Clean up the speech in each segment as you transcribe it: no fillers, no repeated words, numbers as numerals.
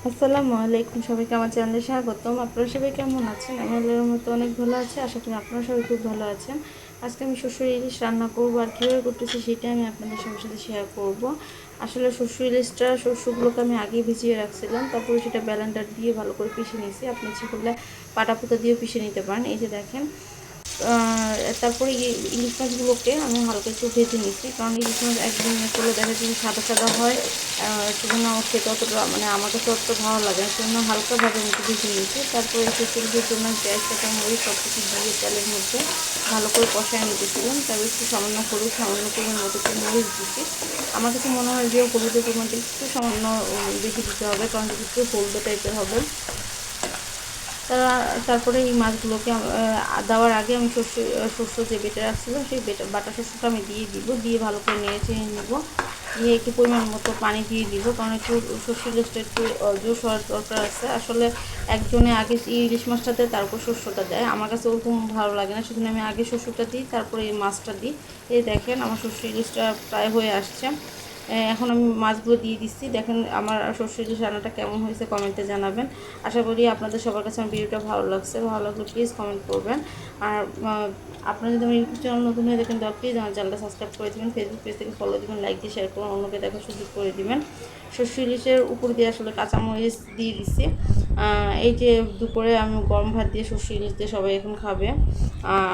আসসালামু আলাইকুম, সবাইকে আমার চ্যানেলে স্বাগতম। আপনারা সবাই কেমন আছেন? আমি আল্লাহর মতো অনেক ভালো আছি। আশা করি আপনারা সবাই খুব ভালো আছেন। আজকে আমি শস্য ইলিশ রান্না করবো, আর কীভাবে করতেছি সেটা আমি আপনাদের সবার সাথে শেয়ার করব। আসলে শস্য ইলিশটা শস্যগুলোকে আমি আগেই ভিজিয়ে রাখছিলাম, তারপরে সেটা ব্লেন্ডার দিয়ে ভালো করে পিষে নিয়েছি। আপনি ইচ্ছে করলে পাটা পুতা দিয়েও পিষে নিতে পারেন। এই যে দেখেন, তারপরে ইলিশ মাছগুলোকে আমি হালকা একটু ভেজে নিচ্ছি, কারণ ইলিশ মাছ একদিন করলে দেখা যায় সাদা সাদা হয়, সেজন্য আমার খেতে অতটা আমার কাছে অতটা ভালো লাগে না, সেজন্য হালকা ভাবের মতো ভেজে নিয়েছি। তারপরে খিচুড়ির জন্য পেঁয়াজ কাঁচা মরিচ সব কিছু দিয়ে তেলের মধ্যে ভালো করে কষায় নিতেছিলাম। তারপর একটু সামান্য হলুদ, সামান্য পরিমাণ মতো একটু মরিচ দিচ্ছি। আমার কাছে মনে হয় যে হলুদের পরিমাণটা একটু সামান্য বেশি দিতে হবে, কারণ একটু হলদে টাইপের হবে। তারপরে এই মাছগুলোকে দেওয়ার আগে আমি শস্য যে বেটে রাখছিলাম সেই বাটা শস্যটা আমি দিয়ে ভালো করে নেড়ে চেড়ে নেব। দিয়ে একটু পরিমাণ মতো পানি দিয়ে দিব, কারণ একটু শস্য ইলিশটা একটু জোশ হওয়ার দরকার আছে। আসলে একজনে আগে ইলিশ মাছটাতে তারপর শস্যটা দেয়, আমার কাছে ওরকম ভালো লাগে না, সেজন্য আমি আগে শস্যটা দিই, তারপরে এই মাছটা দিই। এই দেখেন আমার শস্য ইলিশটা প্রায় হয়ে আসছে। এখন আমি মাছগুলো দিয়ে দিচ্ছি। দেখেন আমার সরষে ইলিশ রান্নাটা কেমন হয়েছে কমেন্টে জানাবেন। আশা করি আপনাদের সবার কাছে আমার ভিডিওটা ভালো লাগছে। ভালো লাগলে প্লিজ কমেন্ট করবেন। আর আপনারা যদি আমার ইউটিউব চ্যানেল নতুন হয়ে দেখেন তাহলে প্লিজ আমার চ্যানেলটা সাবস্ক্রাইব করে দেবেন, ফেসবুক পেজ থেকে ফলো দেবেন, লাইক দিয়ে শেয়ার করুন, অন্যকে দেখার সুযোগ করে দেবেন। সরষে ইলিশের উপর দিয়ে আসলে কাঁচামরিচ দিয়ে দিচ্ছি। এই যে দুপুরে আমি গরম ভাত দিয়ে সরষে ইলিশ দিয়ে সবাই এখন খাবে।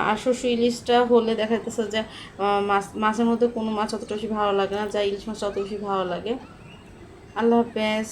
আর সরষে ইলিশটা হলে দেখা যাচ্ছে যে মাছের মধ্যে কোনো মাছ অতটা বেশি ভালো লাগে না, যা ইলিশ মাছটা অত বেশি ভালো লাগে। আল্লাহ হাফেজ।